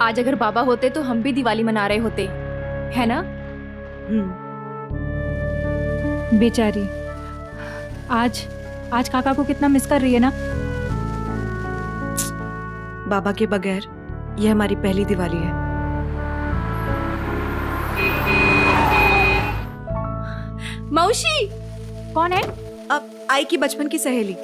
आज अगर बाबा होते तो हम भी दिवाली मना रहे होते, है ना? बेचारी आज आज काका को कितना मिस कर रही है ना। बाबा के बगैर ये हमारी पहली दिवाली है। मौसी कौन है? अब आई की बचपन की सहेली।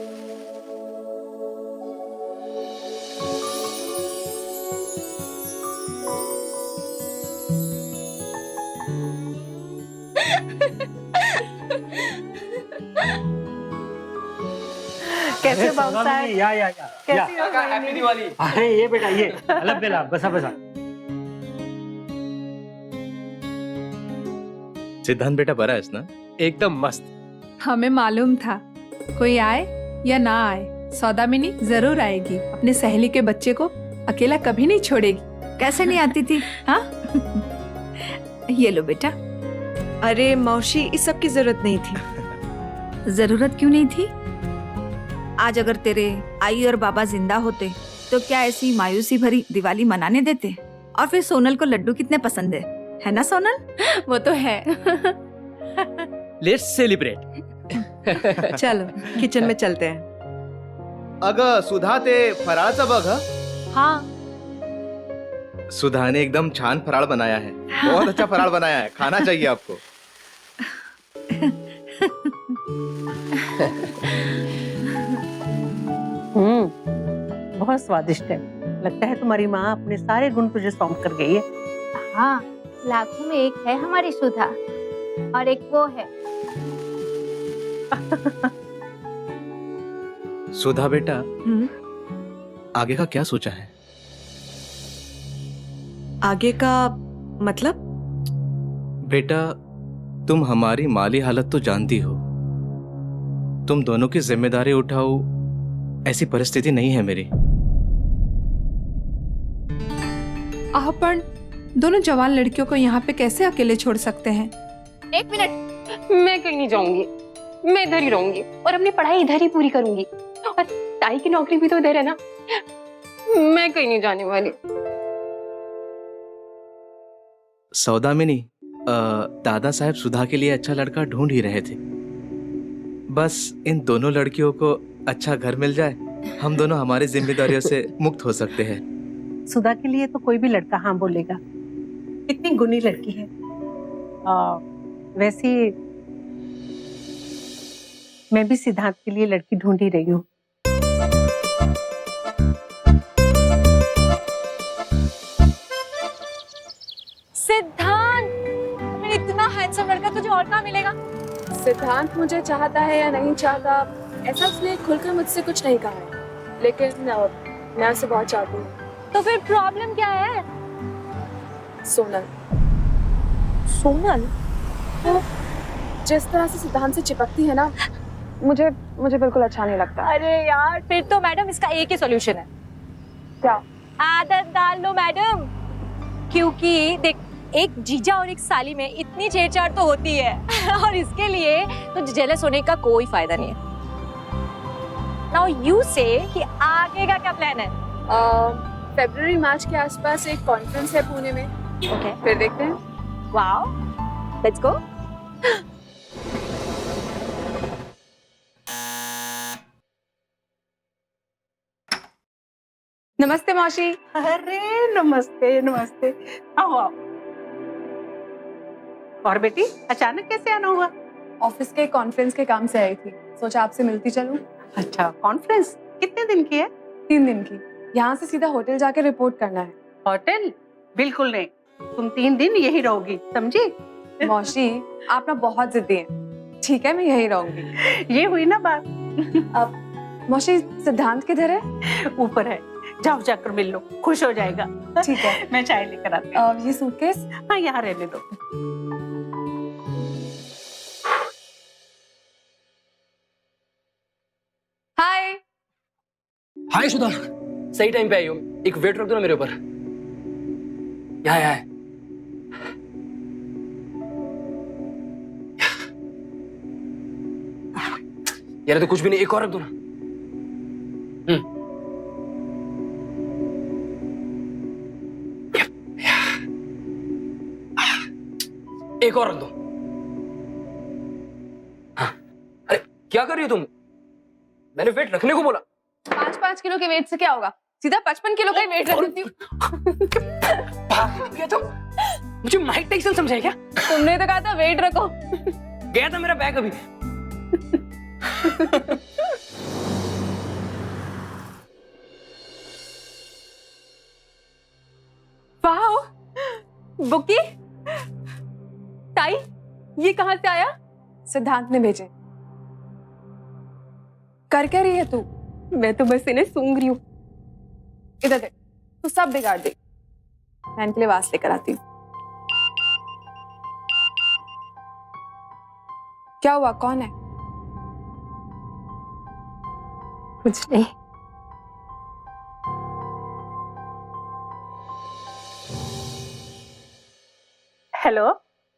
कैसे बाबू साहब? या कैसी हो भाई? हैप्पी दिवाली। अरे ये बेटा ये अलग बेला बसा बसा। सिद्धांत बेटा बरा है ना? एकदम मस्त। हमें मालूम था कोई आए या ना आए, सौदामिनी जरूर आएगी। अपने सहेली के बच्चे को अकेला कभी नहीं छोड़ेगी। कैसे नहीं आती थी? हाँ ये लो बेटा। अरे मौसी, इस सब की जरूरत नहीं थी। जरूरत क्यों नहीं थी? आज अगर तेरे आई और बाबा जिंदा होते तो क्या ऐसी मायूसी भरी दिवाली मनाने देते? और फिर सोनल को लड्डू कितने पसंद है ना सोनल? वो तो है। Let's celebrate. चलो किचन में चलते हैं। अगं सुधा, ते फराळाचं बघ हं. हाँ, सुधा ने एकदम छान फराळ बनाया है। बहुत अच्छा फराळ बनाया है, खाना चाहिए आपको। बहुत स्वादिष्ट है। लगता है तुम्हारी माँ अपने सारे गुण तुझे सौंप कर गई है। हाँ, लाखों में एक है हमारी सुधा और एक वो है। सुधा बेटा, आगे का क्या सोचा है? आगे का मतलब? बेटा, तुम हमारी माली हालत तो जानती हो। तुम दोनों की जिम्मेदारी उठाओ ऐसी परिस्थिति नहीं है मेरी। अपन दोनों जवान लड़कियों को यहाँ पे कैसे अकेले छोड़ सकते हैं? एक मिनट। मैं कहीं नहीं जाऊंगी, मैं इधर ही रहूंगी और अपनी पढ़ाई इधर ही पूरी करूंगी। और ताई की नौकरी भी तो इधर है ना, मैं कहीं नहीं जाने वाली। सौदामिनी, दादा साहब सुधा के लिए अच्छा लड़का ढूंढ ही रहे थे। बस इन दोनों लड़कियों को अच्छा घर मिल जाए, हम दोनों हमारी जिम्मेदारियों से मुक्त हो सकते हैं। सुधा के लिए तो कोई भी लड़का हाँ बोलेगा। कितनी गुणी लड़की है। वैसे मैं भी सिद्धांत के लिए लड़की ढूंढ ही रही हूँ। सिद्धांत, इतना हैंडसम लड़का तुझे और कहाँ मिलेगा? सिद्धांत मुझे चाहता है या नहीं चाहता, ऐसा उसने खुलकर मुझसे कुछ नहीं कहा है, लेकिन मैं उसे बहुत चाहती हूँ। तो फिर प्रॉब्लम क्या है? सोनल। सोनल? तो जिस तरह से सिद्धांत से चिपकती है ना, मुझे बिल्कुल अच्छा नहीं लगता। अरे यार, फिर तो मैडम इसका एक ही सॉल्यूशन है। क्या? आदत डाल लो मैडम। क्योंकि देख, एक जीजा और एक साली में इतनी छेड़छाड़ तो होती है और इसके लिए तो जेलस होने का कोई फायदा नहीं है। नाउ यू से कि आगे का क्या प्लान है? फरवरी मार्च के आसपास एक कॉन्फ्रेंस है पुणे में। ओके, फिर देखते हैं। Wow, let's go. नमस्ते मौसी। अरे नमस्ते नमस्ते, आओ आओ। और बेटी, अचानक कैसे आना हुआ? ऑफिस के कॉन्फ्रेंस के काम से आई थी, सोचा आपसे मिलती चलूं। अच्छा, कॉन्फ्रेंस कितने दिन की है? 3 दिन की। यहाँ से सीधा होटल जाके रिपोर्ट करना है। होटल? बिल्कुल नहीं, तुम 3 दिन यही रहोगी, समझी? मौसी, आप ना बहुत जिद्दी हैं। ठीक है, मैं यही रहूंगी। ये हुई ना बात। अब मौसी, सिद्धांत किधर है? ऊपर है, जाओ जाकर मिल लो, खुश हो जाएगा। ठीक है, मैं चाय लेकर आती हूँ। ये सूटकेस? हाँ, यहाँ रहने दो। हाय। हाय सुधा, सही टाइम पे आई हो। एक वेट रख दो ना मेरे ऊपर। यहाँ यहाँ है। यार तो कुछ भी नहीं, एक और रख दो ना। एक और रख दो। हाँ। अरे क्या कर रही हो तुम? मैंने वेट रखने को बोला। 5-5 किलो के वेट से क्या होगा? सीधा 55 किलो का ही वेट रख देती हूँ। क्या तुम मुझे माइक टाइसन समझे क्या? तुमने तो कहा था वेट रखो। गया था मेरा बैग अभी। वाह, बुकी, ताई, ये कहाँ से आया? सिद्धांत ने भेजे। कर क्या रही है तू? मैं तो बस इन्हें सूंघ रही हूँ। इधर देख, तू सब बिगाड़ दे। मैं इनके लिए वास लेकर आती हूँ। क्या हुआ? कौन है? कुछ नहीं। हेलो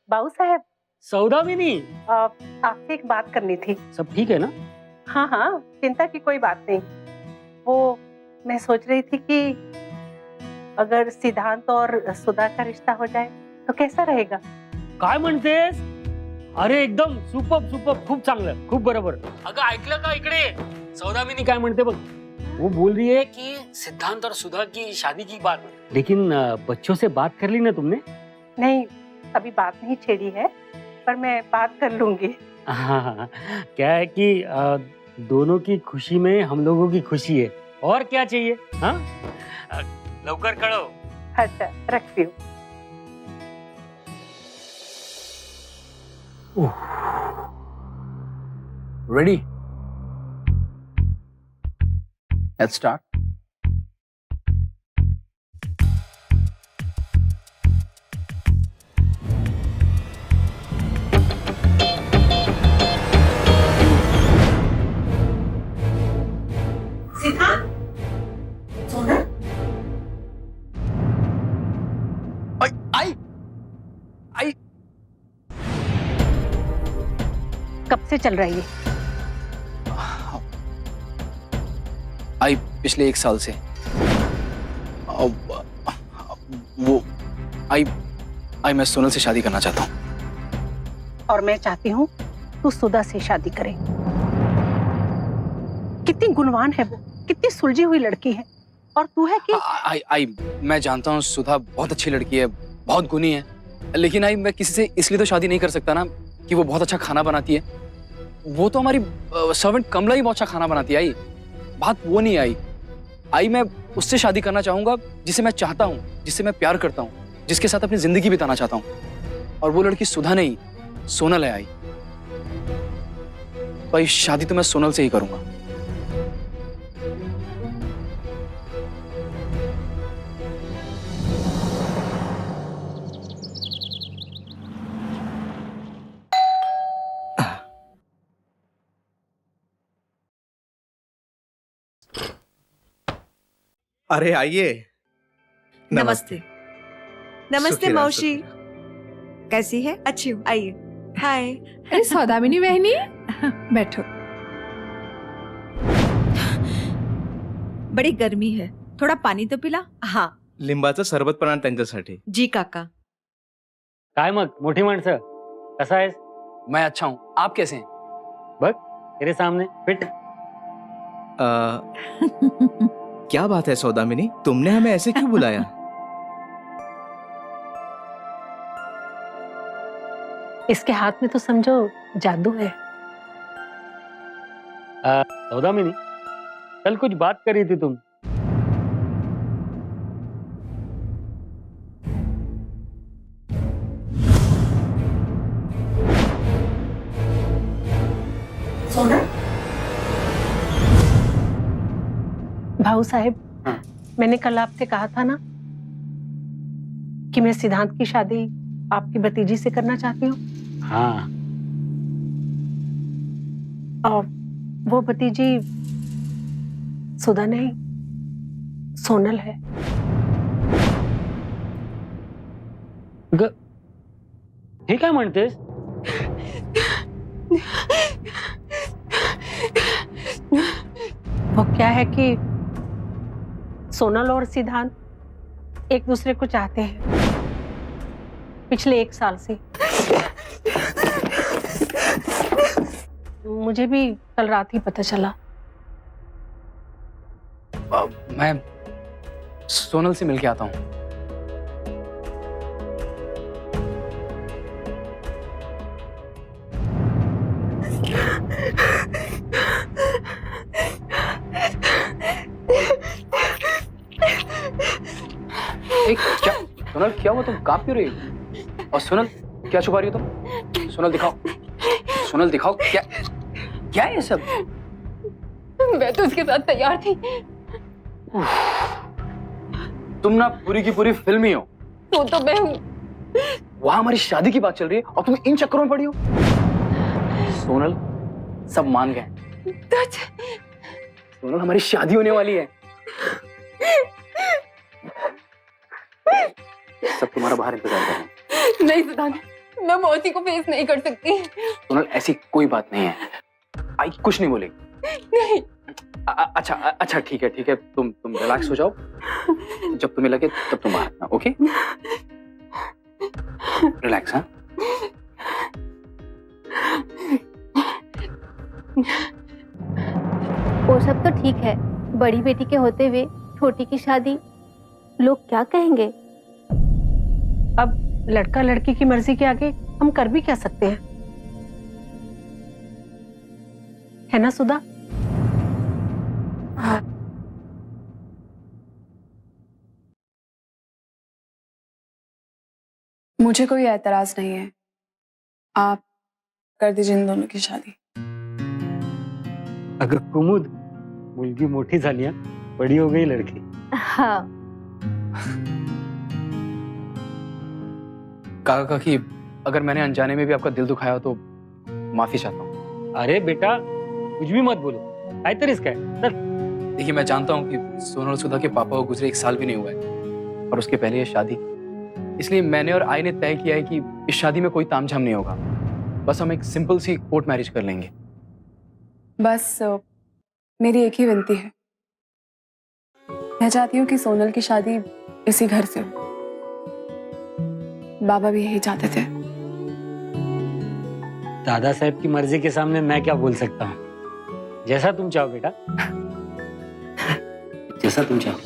बाबू साहब, सौदामिनी, आपसे एक बात करनी थी। सब ठीक है ना? हाँ हाँ, चिंता की कोई बात नहीं। वो मैं सोच रही थी कि अगर सिद्धांत और सुधा का रिश्ता हो जाए तो कैसा रहेगा? काय म्हणतेस? अरे एकदम सुपर सुपर, खूप चांगलं, खूप बरोबर. अगं ऐकलं का इकडे? सौदामिनी काय म्हणते बघ. वो बोल रही है कि सिद्धांत और सुधा की शादी की बात, लेकिन बच्चों से बात कर ली ना तुमने? नहीं, अभी बात नहीं छेड़ी है, पर मैं बात कर लूंगी। हाँ, क्या है कि दोनों की खुशी में हम लोगों की खुशी है, और क्या चाहिए? हाँ, लवकर कळव. अच्छा, रखती हूँ। Ready? Let's start. आई कब से चल रही है? आई पिछले 1 साल से। वो आई मैं सोनल से शादी करना चाहता हूँ। और मैं चाहती हूँ तू सुधा से शादी करे। कितनी गुणवान है वो, कितनी सुलझी हुई लड़की है, और तू है कि आई मैं जानता हूँ सुधा बहुत अच्छी लड़की है, बहुत गुणी है, लेकिन आई मैं किसी से इसलिए तो शादी नहीं कर सकता ना कि वो बहुत अच्छा खाना बनाती है। वो तो हमारी सर्वेंट कमला ही बहुत अच्छा खाना बनाती है। आई बात वो नहीं आई मैं उससे शादी करना चाहूंगा जिसे मैं चाहता हूँ, जिससे मैं प्यार करता हूँ, जिसके साथ अपनी जिंदगी बिताना चाहता हूँ। और वो लड़की सुधा नहीं, सोनल है। आई भाई शादी तो मैं सोनल से ही करूंगा। अरे आइए। नमस्ते। नमस्ते सुखी रहो, मौसी, सुखी रहो। कैसी है? अच्छी हूँ, आइए। हाय। अरे सौदामिनी बहनी, बैठो। बड़ी गर्मी है, थोड़ा पाणी तो पिला। हाँ लिंबाचं सरबत पण आण त्यांच्यासाठी. जी काका। काय मग मोठी माणसं, कसा आहेस? मैं अच्छा हूँ, आप कैसे हैं? बघ तेरे सामने फिट. क्या बात है सौदामिनी, तुमने हमें ऐसे क्यों बुलाया? इसके हाथ में तो समझो जादू है। सौदामिनी, कल कुछ बात कर रही थी तुम. भाऊ साहब, मैंने कल आपसे कहा था ना कि मैं सिद्धांत की शादी आपकी भतीजी से करना चाहती हूँ। हाँ, और वो भतीजी सुधा नहीं, सोनल है। हे काय म्हणतेस? वो क्या है कि सोनल और सिद्धांत एक दूसरे को चाहते हैं पिछले 1 साल से। मुझे भी कल रात ही पता चला। मैं सोनल से मिलके आता हूँ। क्या सोनल, क्या हुआ? तुम कांप क्यों रही हो? और सोनल, क्या छुपा रही हो तुम? सोनल दिखाओ, सोनल दिखाओ, क्या क्या है ये सब? मैं तो उसके साथ तैयार थी। तुम ना पूरी की पूरी फिल्म ही हो। तो मैं हूँ। वहां हमारी शादी की बात चल रही है और तुम इन चक्करों में पड़ी हो। सोनल, सब मान गए। सोनल, हमारी शादी होने वाली है। सब तुम्हारा बाहर इंतजार कर रहे हैं। नहीं सिद्धांत, मैं मौसी को फेस नहीं कर सकती। सोनल, ऐसी कोई बात नहीं है। आई कुछ नहीं बोलेगी। नहीं। अच्छा ठीक है, तुम रिलैक्स हो जाओ। जब तुम्हें लगे तब तुम बाहर आना, ओके? रिलैक्स। हाँ, वो सब तो ठीक है, बड़ी बेटी के होते हुए छोटी की शादी, लोग क्या कहेंगे? अब लड़का लड़की की मर्जी के आगे हम कर भी क्या सकते हैं, है ना सुधा? मुझे कोई एतराज नहीं है, आप कर दीजिए इन दोनों की शादी। अगं कुमुद, मुलगी मोठी झाली है, बड़ी हो गई लड़की। हाँ। काका काकी, अगर मैंने अनजाने में भी आपका दिल दुखाया हो तो माफी चाहता हूँ। अरे बेटा, कुछ भी मत बोलो, काहीतरीच काय। चल। देखिए, मैं जानता हूँ कि सोनल सुधा के पापा को गुजरे 1 साल भी नहीं हुआ है और उसके पहले ये शादी, इसलिए मैंने और आई ने तय किया है कि इस शादी में कोई तामझाम नहीं होगा। बस हम एक सिंपल सी कोर्ट मैरिज कर लेंगे। बस मेरी एक ही विनती है, मैं चाहती हूँ कि सोनल की शादी इसी घर से हो। बाबा भी यही चाहते थे। दादा साहब की मर्जी के सामने मैं क्या बोल सकता हूँ? जैसा तुम चाहो बेटा, जैसा तुम चाहो।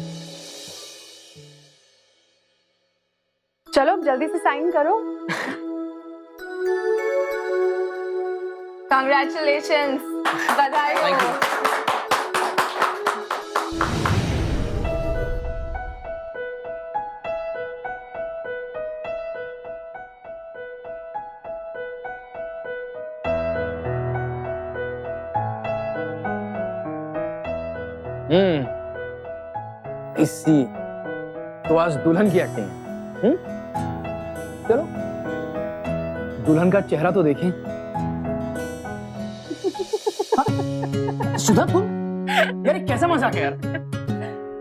चलो अब जल्दी से साइन करो। कांग्रेचुलेशंस, बधाई हो। इसी तो आज दुल्हन की एक्टिंग है। चलो, दुल्हन का चेहरा तो देखें। सुधा, तुम यार, ये कैसा मजाक है यार?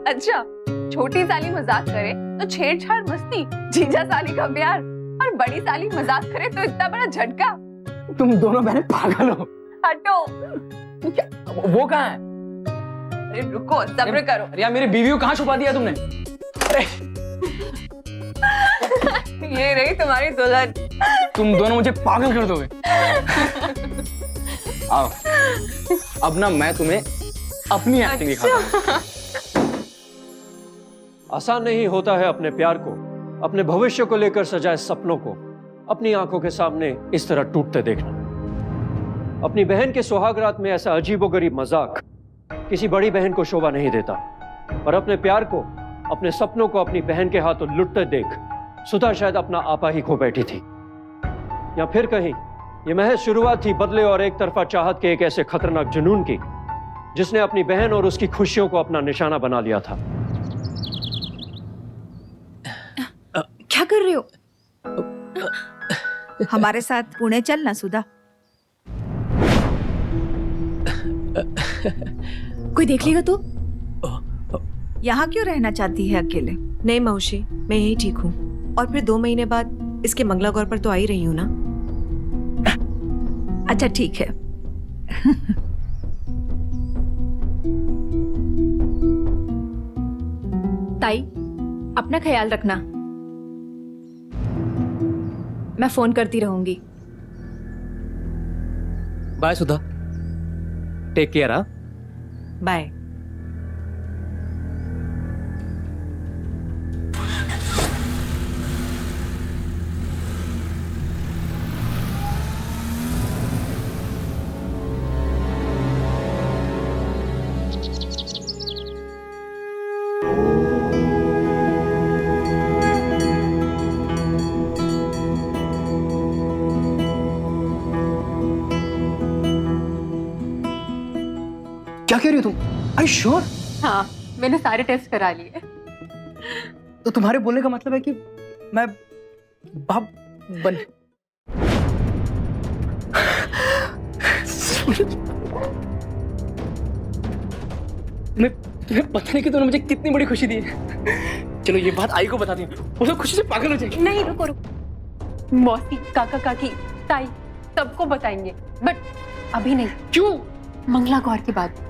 अच्छा, छोटी साली मजाक करे तो छेड़छाड़ मस्ती, जीजा साली का प्यार, और बड़ी साली मजाक करे तो इतना बड़ा झटका। तुम दोनों बहनें पागल हो। हटो। क्या? वो कहाँ है? अरे रुको, सब्र करो। अरे यार, मेरी बीवी को कहाँ छुपा दिया तुमने? अरे ये रही तुम्हारी दुल्हन। तुम दोनों मुझे पागल कर दोगे। आओ, अब ना मैं तुम्हें अपनी एक्टिंग दिखाता हूं। आसान नहीं होता है अपने प्यार को, अपने भविष्य को लेकर सजाए सपनों को अपनी आंखों के सामने इस तरह टूटते देखना। अपनी बहन के सुहागरात में ऐसा अजीबोगरीब मजाक किसी बड़ी बहन को शोभा नहीं देता, पर अपने प्यार को, अपने सपनों को अपनी बहन के हाथों लुटते देख सुधा शायद अपना आपा ही खो बैठी थी, या फिर कहीं ये महज शुरुआत थी बदले और एक तरफा चाहत के एक ऐसे खतरनाक जुनून की जिसने अपनी बहन और उसकी खुशियों को अपना निशाना बना लिया था। क्या कर रहे हो? हमारे साथ पुणे चलना सुधा। कोई देख लेगा तो? यहाँ क्यों रहना चाहती है अकेले? नहीं मौसी, मैं यही ठीक हूँ, और फिर 2 महीने बाद इसके मंगला गौर पर तो आ ही रही हूँ ना। अच्छा ठीक है। ताई, अपना ख्याल रखना। मैं फोन करती रहूंगी। बाय सुधा, टेक केयर। हाँ, बाय। क्या कह रही हो तुम? I sure? हाँ, मैंने सारे टेस्ट करा लिए। तो तुम्हारे बोलने का मतलब है कि मैं बाप बन तुम्हें पता नहीं कि तुमने मुझे कितनी बड़ी खुशी दी है। चलो ये बात आई को बता दी, वो सब खुशी से पागल हो जाएगी। नहीं, रुको रुको। मौसी, काका काकी, ताई सबको बताएंगे, बट अभी नहीं। क्यों? मंगला गौर के बाद।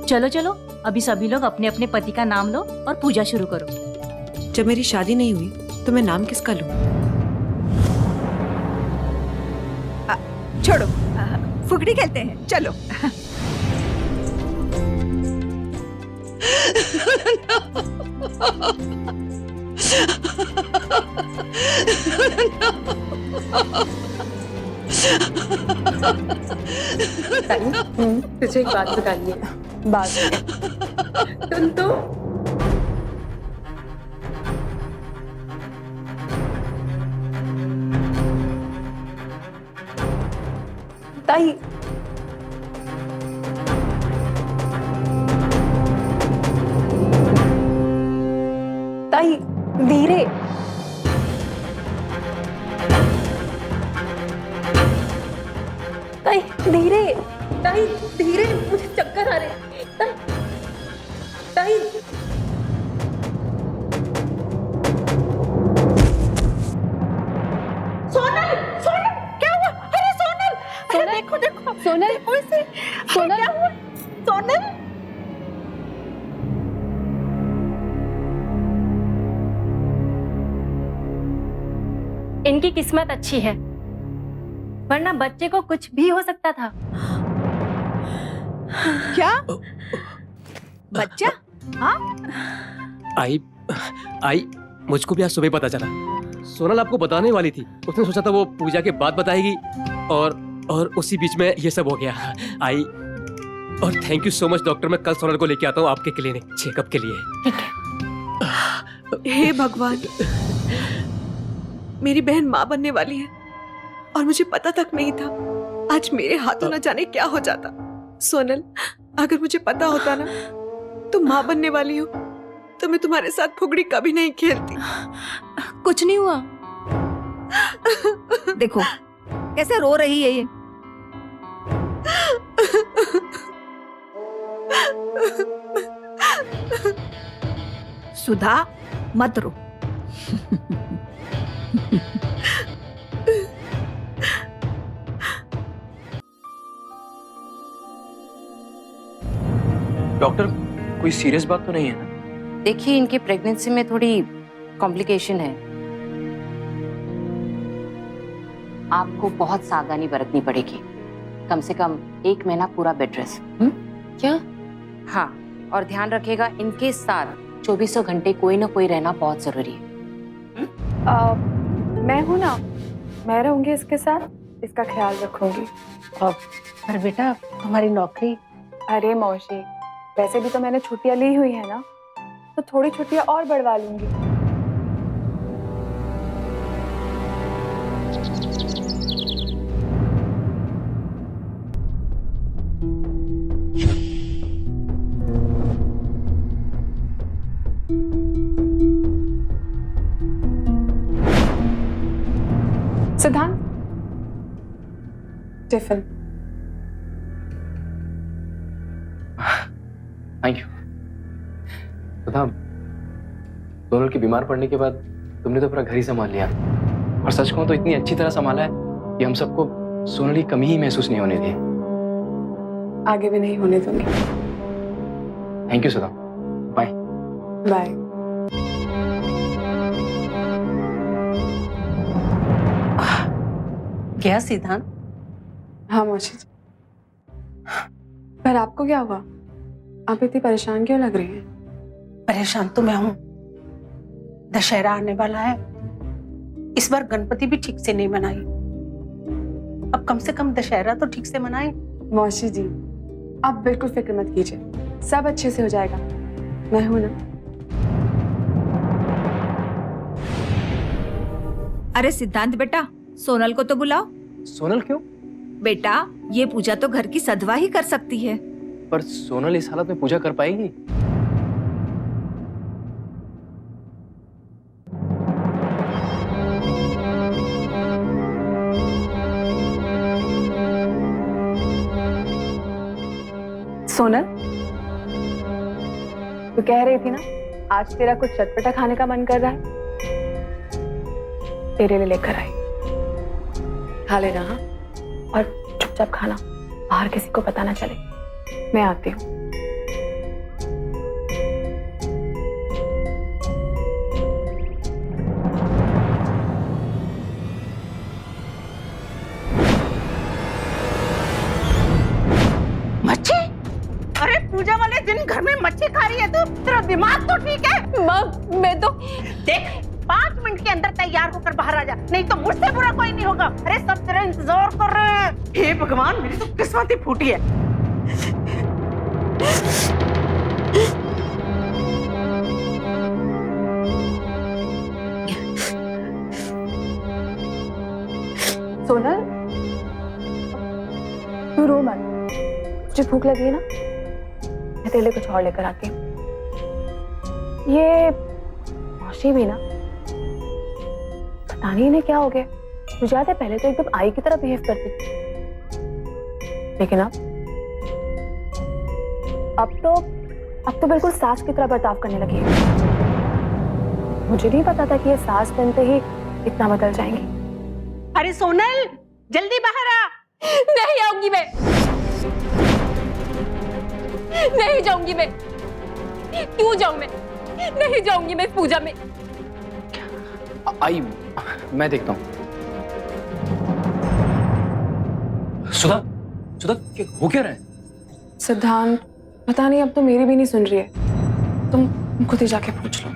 चलो चलो, अभी सभी लोग अपने अपने पति का नाम लो और पूजा शुरू करो। जब मेरी शादी नहीं हुई तो मैं नाम किसका लूं? छोड़ो, फुगड़ी खेलते हैं, चलो। तुझे एक बात बतानी है। बात सुन तो। ताई, ताई धीरे। ताई धीरे, ताई धीरे, मुझे चक्कर आ रहे हैं। ताई, ताई। सोनल, सोनल, क्या हुआ? अरे सोनल, अरे देखो देखो, सोनल, देखो इसे। सोनल, क्या हुआ? सोनल। इनकी किस्मत अच्छी है, वरना बच्चे को कुछ भी हो सकता था। क्या बच्चा? हाँ, आई मुझको भी आज सुबह पता चला। सोनल आपको बताने वाली थी, उसने सोचा था वो पूजा के बाद बताएगी, और उसी बीच में ये सब हो गया। आई, और thank you so much doctor. मैं कल सोनल को लेके आता हूँ आपके क्लिनिक चेकअप के लिए। ठीक है। हे भगवान, मेरी बहन माँ बनने वाली है और मुझे पता तक नहीं था। आज मेरे हाथों न जाने क्या हो जाता। सोनल, अगर मुझे पता होता ना तुम माँ बनने वाली हो तो मैं तुम्हारे साथ फुगड़ी कभी नहीं खेलती। कुछ नहीं हुआ। देखो कैसे रो रही है ये। सुधा, मत रो। डॉक्टर, कोई सीरियस बात तो नहीं है ना? देखिए, इनकी प्रेगनेंसी में थोड़ी कॉम्प्लिकेशन है। आपको बहुत सावधानी बरतनी पड़ेगी। कम से कम 1 महीना पूरा बेड रेस्ट। क्या? हाँ, और ध्यान रखिएगा, इनके साथ 24 घंटे कोई ना कोई रहना बहुत जरूरी है। मैं हूँ ना, मैं रहूंगी इसके साथ, इसका ख्याल रखूंगी। पर बेटा, तुम्हारी नौकरी? अरे मौसी, वैसे भी तो मैंने छुट्टियां ली हुई है ना, तो थोड़ी छुट्टियां और बढ़वा लूंगी। Siddhant, tiffin. Thank you. Sudha, Sonal के बीमार पड़ने के बाद तुमने तो पूरा घर ही संभाल लिया, और सच कहूं तो इतनी अच्छी तरह संभाला है कि हम सबको सोनल की कमी ही महसूस नहीं होने दी। आगे भी नहीं होने दूंगी। Thank you Sudha. Bye bye. गया सिद्धांत? हाँ मौसी जी। पर आपको क्या हुआ? आप इतनी परेशान क्यों लग रही हैं? परेशान तो मैं हूं। दशहरा आने वाला है, इस बार गणपति भी ठीक से नहीं मनाई। अब कम से कम दशहरा तो ठीक से मनाए। मौसी जी, आप बिल्कुल फिक्र मत कीजिए, सब अच्छे से हो जाएगा। मैं हूं ना। अरे सिद्धांत बेटा, सोनल को तो बुलाओ। सोनल क्यों? बेटा, ये पूजा तो घर की सदवा ही कर सकती है। पर सोनल इस हालत में पूजा कर पाएगी? सोनल, तू कह रही थी ना आज तेरा कुछ चटपटा खाने का मन कर रहा है, तेरे लिए लेकर आई। खा लेना हाँ, और चुपचाप खाना, बाहर किसी को पता ना चले। मैं आती हूँ। मच्छी? अरे पूजा वाले दिन घर में मच्छी खा रही है तू? तेरा दिमाग तो ठीक है? माँ, मैं तो देख, 5 मिनट के अंदर तैयार होकर बाहर आ जा, नहीं तो मुझसे बुरा कोई नहीं होगा। अरे सब तेरा इंतजार कर रहे हैं। हे भगवान, मेरी तो किस्मत ही फूटी है। सोनल, तू रो मत, तुझे भूख लगी है ना, मैं तेरे लिए कुछ और लेकर आती हूँ। ये मौसी भी ना, पता नहीं इन्हें क्या हो गया। तुझे याद है पहले तो एकदम आई की तरह बिहेव करती थी, लेकिन अब तो बिल्कुल सास की तरह बर्ताव करने लगी है। मुझे नहीं पता था कि ये सास बनते ही इतना बदल जाएंगी। अरे सोनल, जल्दी बाहर आ। नहीं आऊंगी मैं, नहीं जाऊंगी मैं। क्यों जाऊं मैं? नहीं जाऊंगी मैं इस पूजा में। आई, मैं देखता हूँ। सुधा, सुधा क्या हो क्या रहा है? सिद्धांत, पता नहीं, अब तो मेरी भी नहीं सुन रही है। तुम खुद ही जाके पूछ लो।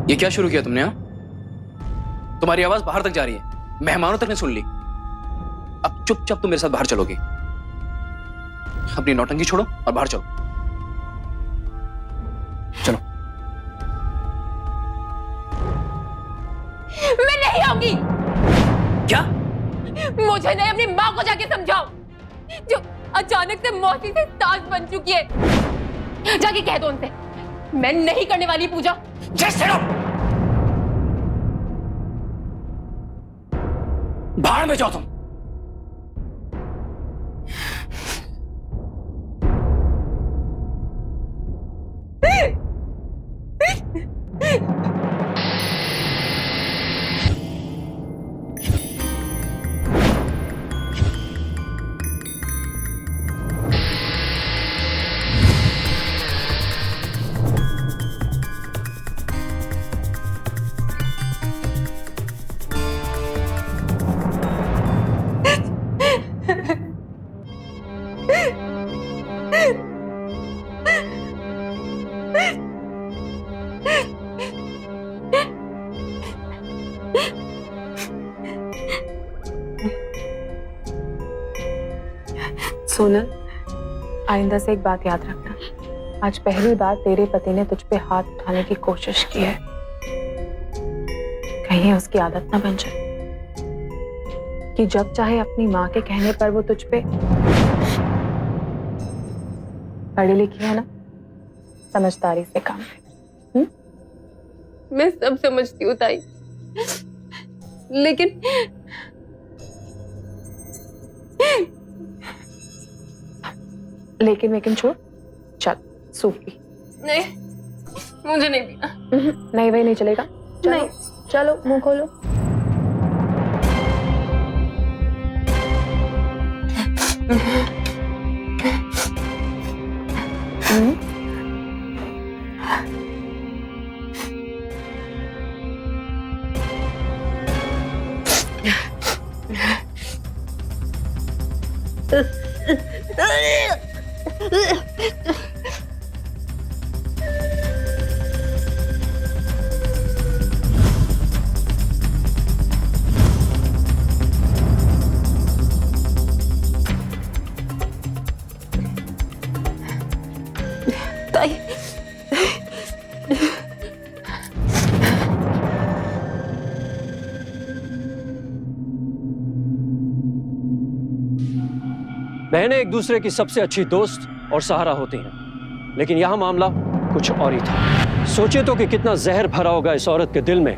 ये क्या शुरू किया तुमने? हाँ, तुम्हारी आवाज बाहर तक जा रही है, मेहमानों तक ने सुन ली। अब चुपचाप तुम मेरे साथ बाहर चलोगे। अपनी नौटंकी छोड़ो और बाहर चलो। चलो। मैं नहीं आऊंगी। क्या? मुझे नहीं, अपनी माँ को जाके समझाओ, जो अचानक से मौसी से सास बन चुकी है। जाके कह दो उनसे, मैं नहीं करने वाली पूजा। Just shut up! बाहर में जाओ तुम। सोनल, आइंदा से एक बात याद रखना, आज पहली बार तेरे पति ने तुझ पे हाथ उठाने की कोशिश की है। कहीं उसकी आदत ना बन जाए कि जब चाहे अपनी माँ के कहने पर वो तुझ पे। पढ़ी लिखी है ना, समझदारी से काम ले। मैं सब समझती हूँ ताई, लेकिन लेकिन छोड़, चल सूप पी। नहीं, मुझे नहीं पीना। नहीं वही नहीं चलेगा। चलो, नहीं। चलो मुंह खोलो। बहनें एक दूसरे की सबसे अच्छी दोस्त और सहारा होती हैं, लेकिन यहां मामला कुछ और ही था। सोचे तो कि कितना जहर भरा होगा इस औरत के दिल में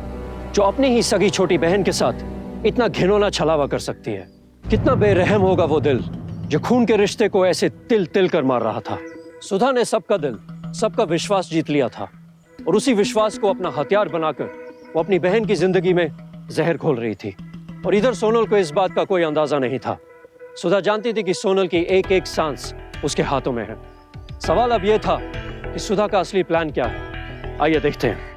जो अपनी ही सगी छोटी बहन के साथ इतना घिनौना छलावा कर सकती है। कितना बेरहम होगा वो दिल जो खून के रिश्ते को ऐसे तिल तिल कर मार रहा था। सुधा ने सबका दिल, सबका विश्वास जीत लिया था और उसी विश्वास को अपना हथियार बनाकर वो अपनी बहन की जिंदगी में जहर घोल रही थी। और इधर सोनल को इस बात का कोई अंदाजा नहीं था। सुधा जानती थी कि सोनल की एक एक सांस उसके हाथों में है। सवाल अब यह था कि सुधा का असली प्लान क्या है। आइए देखते हैं।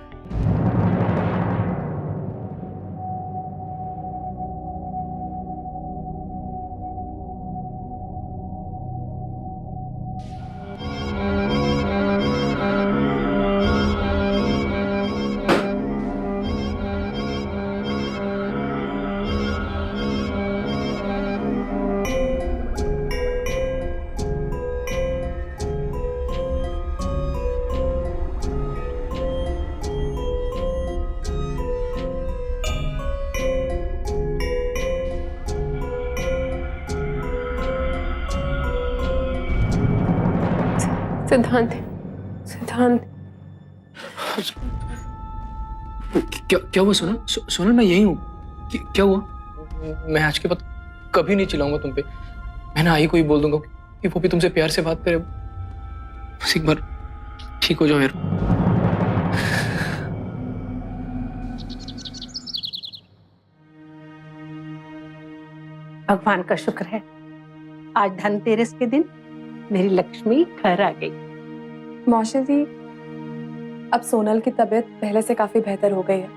सिद्धांत, सिद्धांत, क्या हुआ सोनल? सोनल मैं यही हूँ। क्या हुआ? मैं आज के बाद कभी नहीं चिल्लाऊंगा तुम पे। मैं ना आई को ही बोल दूंगा कि वो भी तुमसे प्यार से बात करे। बस एक बार ठीक हो जाओ यार। भगवान का शुक्र है, आज धनतेरस के दिन मेरी लक्ष्मी घर आ गई। मौसी जी, अब सोनल की तबीयत पहले से काफी बेहतर हो गई है।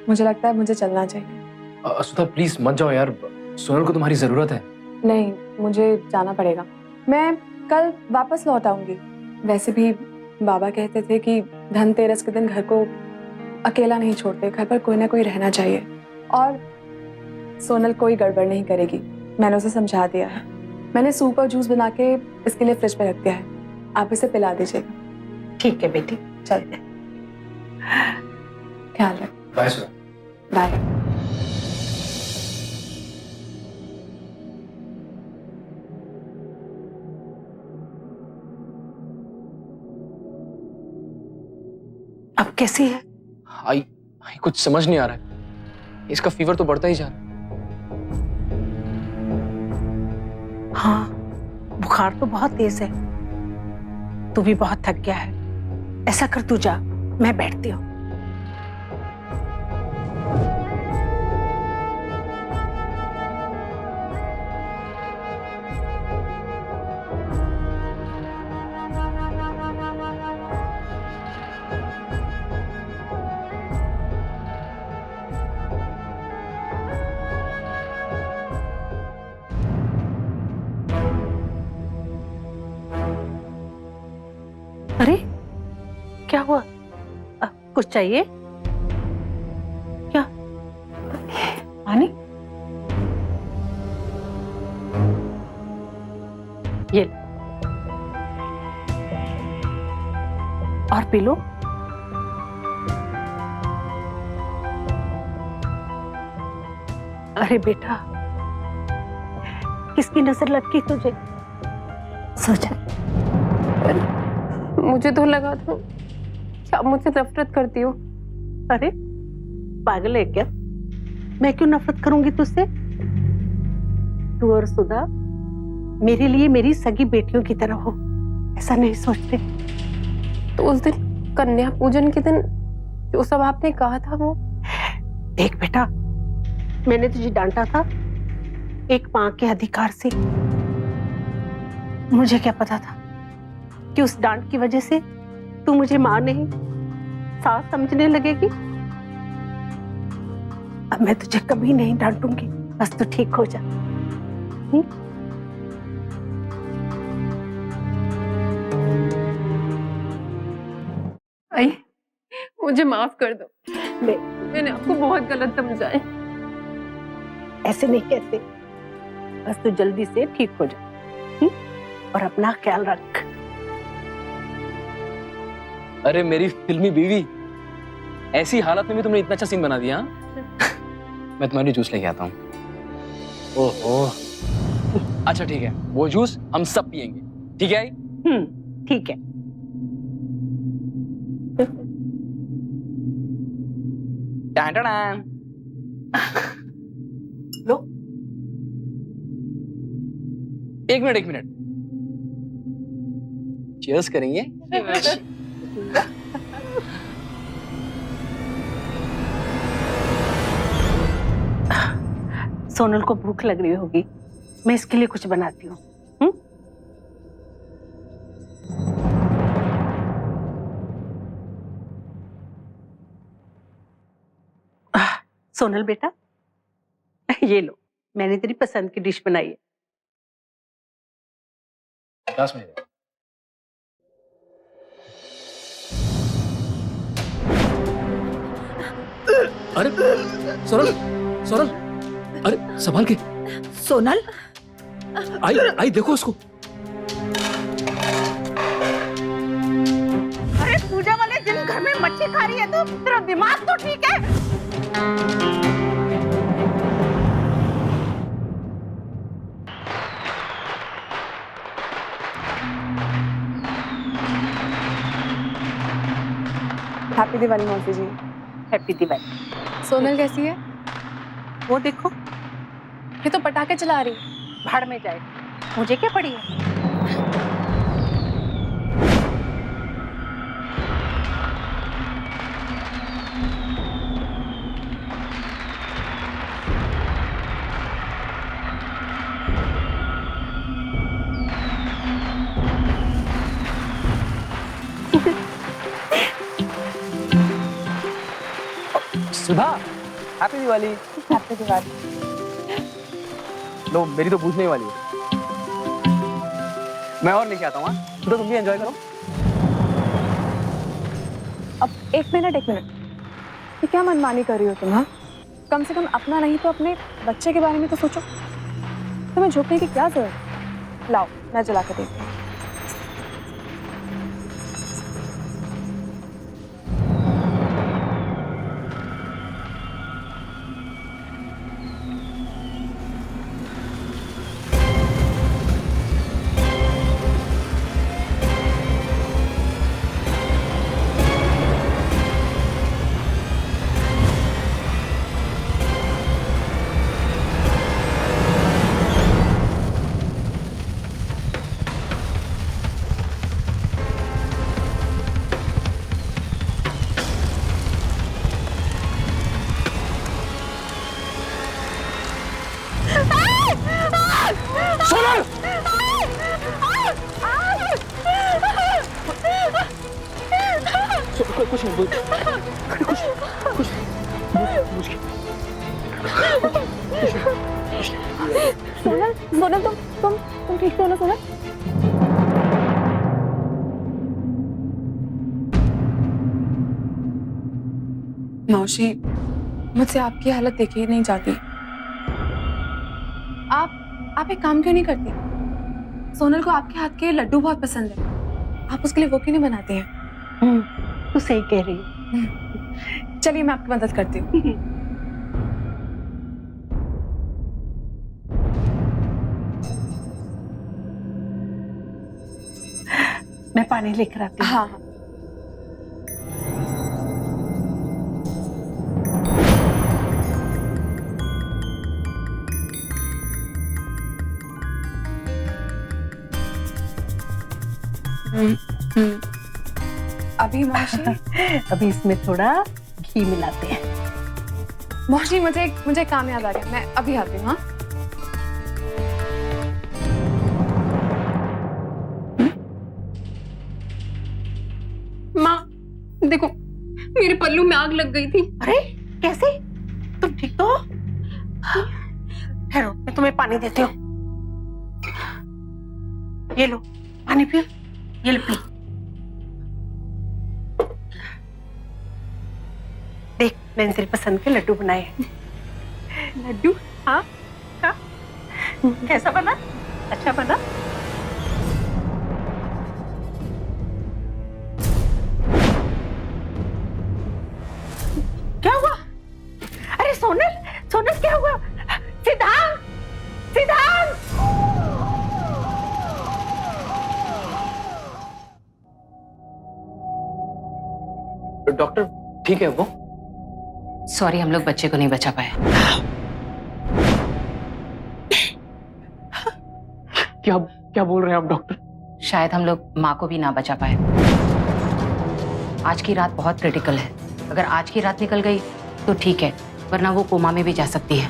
मुझे लगता है मुझे चलना चाहिए। सुधा प्लीज मत जाओ यार, सोनल को तुम्हारी जरूरत है। नहीं, मुझे जाना पड़ेगा। मैं कल वापस लौट आऊंगी। वैसे भी बाबा कहते थे कि धनतेरस के दिन घर को अकेला नहीं छोड़ते, घर पर कोई ना कोई रहना चाहिए। और सोनल कोई गड़बड़ नहीं करेगी, मैंने उसे समझा दिया है। मैंने सूप और जूस बना के इसके लिए फ्रिज पे रख दिया है, आप इसे पिला दीजिएगा। ठीक है बेटी, चलते। ख्याल रख। बाय सुधा। बाय। अब कैसी है? आई कुछ समझ नहीं आ रहा है। इसका फीवर तो बढ़ता ही जा रहा है। हाँ, बुखार तो बहुत तेज है। तू भी बहुत थक गया है। ऐसा कर, तू जा, मैं बैठती हूँ। अरे क्या हुआ? कुछ चाहिए क्या? पानी? ये और पी लो। अरे बेटा, किसकी नजर लग गई तुझे? सोचा। मुझे तो लगा था कि आप मुझसे नफरत करती हो। अरे पागल है क्या? मैं क्यों नफरत करूंगी तुझसे? तू और सुधा मेरे लिए मेरी सगी बेटियों की तरह हो, ऐसा नहीं सोचते? तो उस दिन कन्या पूजन के दिन जो सब आपने कहा था वो। देख बेटा, मैंने तुझे डांटा था एक मां के अधिकार से। मुझे क्या पता था कि उस डांट की वजह से तू मुझे मां नहीं सास समझने लगेगी। अब मैं तुझे कभी नहीं डांटूंगी, बस तू ठीक हो जा। आई, मुझे माफ कर दो। मैंने आपको बहुत गलत समझा है। ऐसे नहीं कहते, बस तू जल्दी से ठीक हो जा। और अपना ख्याल रख। अरे मेरी फिल्मी बीवी, ऐसी हालत में भी तुमने इतना अच्छा सीन बना दिया। मैं तुम्हारी जूस लेके आता हूँ। ओहो, अच्छा ठीक है, वो जूस हम सब पियेंगे, ठीक है? ठीक है। लो, एक मिनट, चीयर्स करेंगे। सोनल को भूख लग रही होगी, मैं इसके लिए कुछ बनाती हूँ। सोनल बेटा, ये लो, मैंने तेरी पसंद की डिश बनाई है। 10 मिनट। अरे सोनल, सोनल, अरे संभाल के। सोनल, आई देखो उसको। अरे पूजा वाले दिन घर में मच्छी खा रही है तो तेरा दिमाग तो ठीक है? हैप्पी दिवाली मौसी जी। हैप्पी दिवाली। सोनल कैसी है? वो देखो, ये तो पटाखे चला रही। भाड़ में जाए, मुझे क्या पड़ी है? सुधा, हैप्पी दिवाली। हैप्पी दिवाली। लो, मेरी तो पूछने वाली है। मैं और लेके आता हूँ। तो तुम भी एंजॉय करो। अब एक मिनट, ये क्या मनमानी कर रही हो तुम? हाँ, कम से कम अपना नहीं तो अपने बच्चे के बारे में तो सोचो। तुम्हें झुकने की क्या जरूरत? लाओ, मैं जला के देखती हूँ। कुछ नहीं, कुछ सोनल, तुम ठीक हो ना सोनल? मौसी, मुझसे आपकी हालत देखी नहीं जाती। आप एक काम क्यों नहीं करती? सोनल को आपके हाथ के लड्डू बहुत पसंद है, आप उसके लिए वो क्यों नहीं बनाती हैं? तू सही कह रही है। चलिए मैं आपकी मदद करती हूँ। मैं पानी लेकर आती हूँ। हाँ। अब अभी मौसी? अभी इसमें थोड़ा घी मिलाते हैं। मौसी मुझे काम याद आ गया, मैं अभी आती हूँ। हाँ माँ, देखो मेरे पल्लू में आग लग गई थी। अरे कैसे? तुम ठीक तो हो? ठहरो, मैं तुम्हें पानी देती हूँ। ये लो पानी पियो। ये लो पी। देख मैंने तेरी पसंद के लड्डू बनाए हैं। लड्डू? हाँ हाँ। कैसा बना? अच्छा बना? क्या हुआ? अरे सोनल, सोनल क्या हुआ? सिद्धांत, सिद्धांत! डॉक्टर ठीक है वो? सॉरी, हम लोग बच्चे को नहीं बचा पाए। क्या क्या बोल रहे हैं आप डॉक्टर? शायद हम लोग माँ को भी ना बचा पाए। आज की रात बहुत क्रिटिकल है। अगर आज की रात निकल गई तो ठीक है, वरना वो कोमा में भी जा सकती है।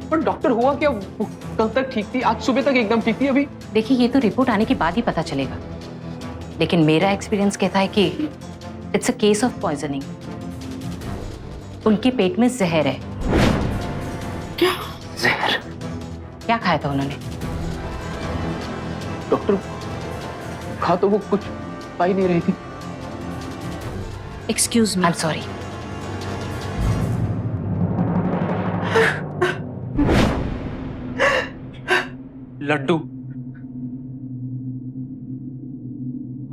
पर डॉक्टर हुआ क्या? कल तक ठीक थी, आज सुबह तक एकदम ठीक थी। अभी देखिए, ये तो रिपोर्ट आने के बाद ही पता चलेगा, लेकिन मेरा एक्सपीरियंस कहता है कि it's a case of poisoning. उनके पेट में जहर है। क्या जहर? क्या खाया था उन्होंने? डॉक्टर खा तो वो कुछ पा ही नहीं रही थी। Excuse me, I am sorry. Laddu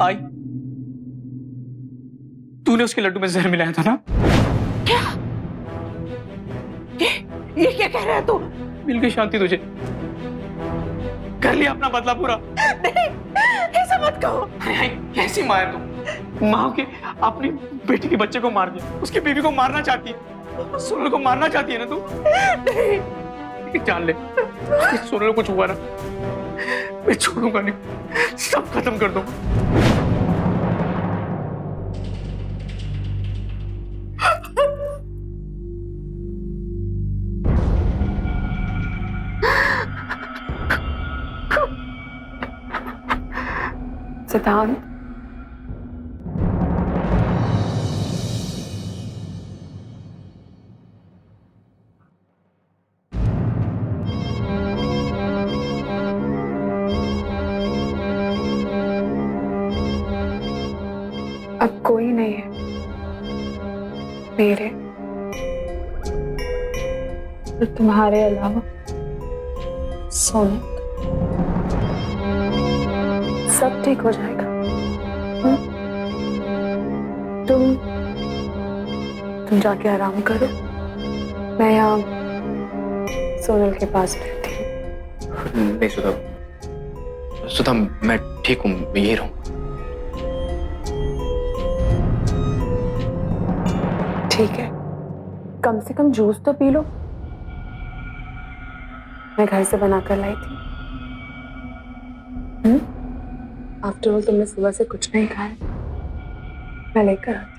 आई, तूने उसके लड्डू में जहर मिलाया था ना? क्या? ये क्या कह रहा है तू? मिल गई शांति तुझे, कर लिया अपना बदला पूरा। नहीं, ऐसा मत कहो। अरे कैसी माँ है तू? माँ के अपनी बेटी के बच्चे को मार दिया, उसकी बीवी को मारना चाहती है, सोनल को मारना चाहती है ना तू? नहीं, जान ले, सोनल को कुछ हुआ ना, मैं छोड़ूंगा नहीं, सब खत्म कर दूंगा। सिद्धांत, अब कोई नहीं है मेरे और तुम्हारे अलावा सोनल। सब ठीक हो जाएगा। तुम जाके आराम करो, मैं यहाँ सोनल के पास रहती हूँ। नहीं सुधा, सुधा मैं ठीक हूँ, मैं यही रहूँ। ठीक है, कम से कम जूस तो पी लो, मैं घर से बना कर लाई थी। आफ्टर ऑल तुमने सुबह से कुछ नहीं खाया, मैं लेकर आती हूँ।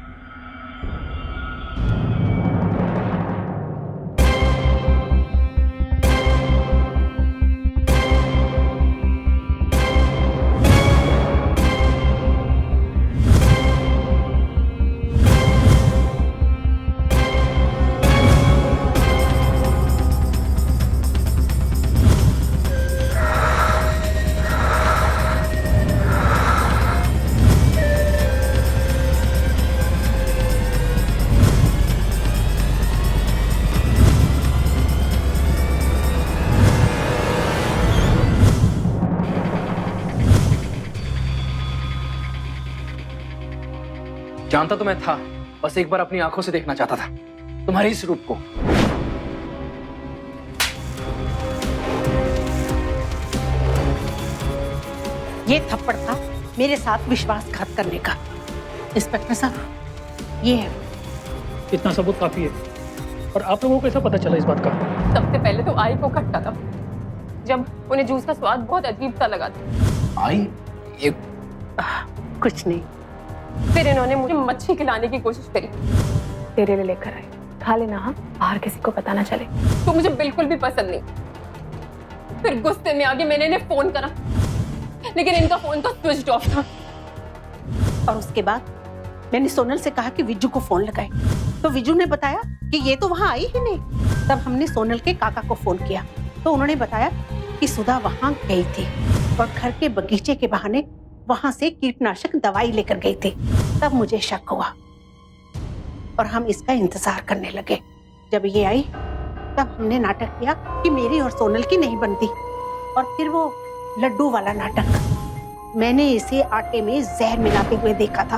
जानता तो मैं था, बस एक बार अपनी आंखों से देखना चाहता था तुम्हारे इस रूप को। ये थप्पड़ था मेरे साथ विश्वासघात करने का। इंस्पेक्टर साहब, ये है। इतना सबूत काफी है। और आप लोगों को कैसा पता चला इस बात का? सबसे पहले तो आई को खट्टा था, जब उन्हें जूस का स्वाद बहुत अजीब सा लगा था। आई? ये कुछ नहीं, फिर इन्होंने मुझे मच्छी खिलाने की कोशिश करी। तेरे लिए लेकर आए, खा लेना। हाँ, बाहर किसी को पता ना चले। तो मुझे बिल्कुल भी पसंद नहीं। फिर गुस्से में आके मैंने इन्हें फोन करा, लेकिन इनका फोन तो स्विच ऑफ था। और उसके बाद मैंने सोनल से कहा कि विजू को फोन लगाए, तो विजू ने बताया कि ये तो वहां आई ही नहीं। तब हमने सोनल के काका को फोन किया, तो उन्होंने बताया कि सुधा वहां गई थी और घर के बगीचे के बहाने वहां से कीटनाशक दवाई लेकर गई थी। तब मुझे शक हुआ और हम इसका इंतजार करने लगे। जब ये आई तब हमने नाटक किया कि मेरी और सोनल की नहीं बनती, और फिर वो लड्डू वाला नाटक। मैंने इसे आटे में जहर मिलाते हुए देखा था,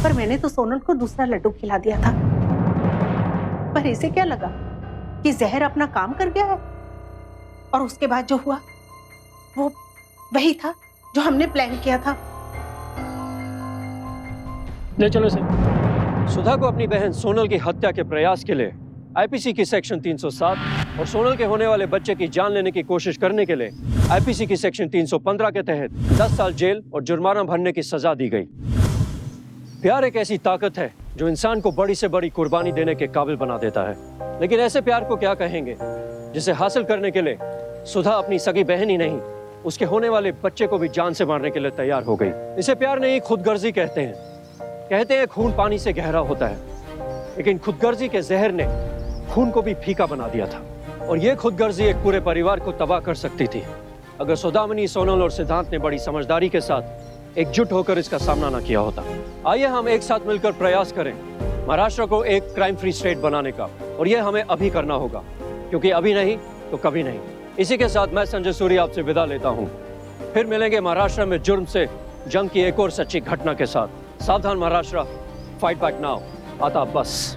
पर मैंने तो सोनल को दूसरा लड्डू खिला दिया था। पर इसे क्या लगा कि जहर अपना काम कर गया है, और उसके बाद जो हुआ वो वही था जो हमने प्लान किया था। ले चलो सर। सुधा को अपनी बहन सोनल की हत्या के प्रयास के लिए आईपीसी की सेक्शन 307 और सोनल के होने वाले बच्चे की जान लेने की कोशिश करने के लिए आईपीसी की सेक्शन 315 के तहत 10 साल जेल और जुर्माना भरने की सजा दी गई। प्यार एक ऐसी ताकत है जो इंसान को बड़ी से बड़ी कुर्बानी देने के काबिल बना देता है, लेकिन ऐसे प्यार को क्या कहेंगे जिसे हासिल करने के लिए सुधा अपनी सगी बहन ही नहीं, उसके होने वाले बच्चे को भी जान से मारने के लिए तैयार हो गई। इसे प्यार नहीं, खुदगर्जी कहते हैं खून पानी से गहरा होता है, लेकिन खुदगर्जी के जहर ने खून को भी फीका बना दिया था, और यह खुदगर्जी एक पूरे परिवार को तबाह कर सकती थी अगर सौदामिनी, सोनल और सिद्धांत ने बड़ी समझदारी के साथ एकजुट होकर इसका सामना न किया होता। आइए हम एक साथ मिलकर प्रयास करें महाराष्ट्र को एक क्राइम फ्री स्टेट बनाने का, और यह हमें अभी करना होगा, क्योंकि अभी नहीं तो कभी नहीं। इसी के साथ मैं संजय सूर्य आपसे विदा लेता हूं। फिर मिलेंगे महाराष्ट्र में जुर्म से जंग की एक और सच्ची घटना के साथ। सावधान महाराष्ट्र, फाइट बैक नाउ। आता बस।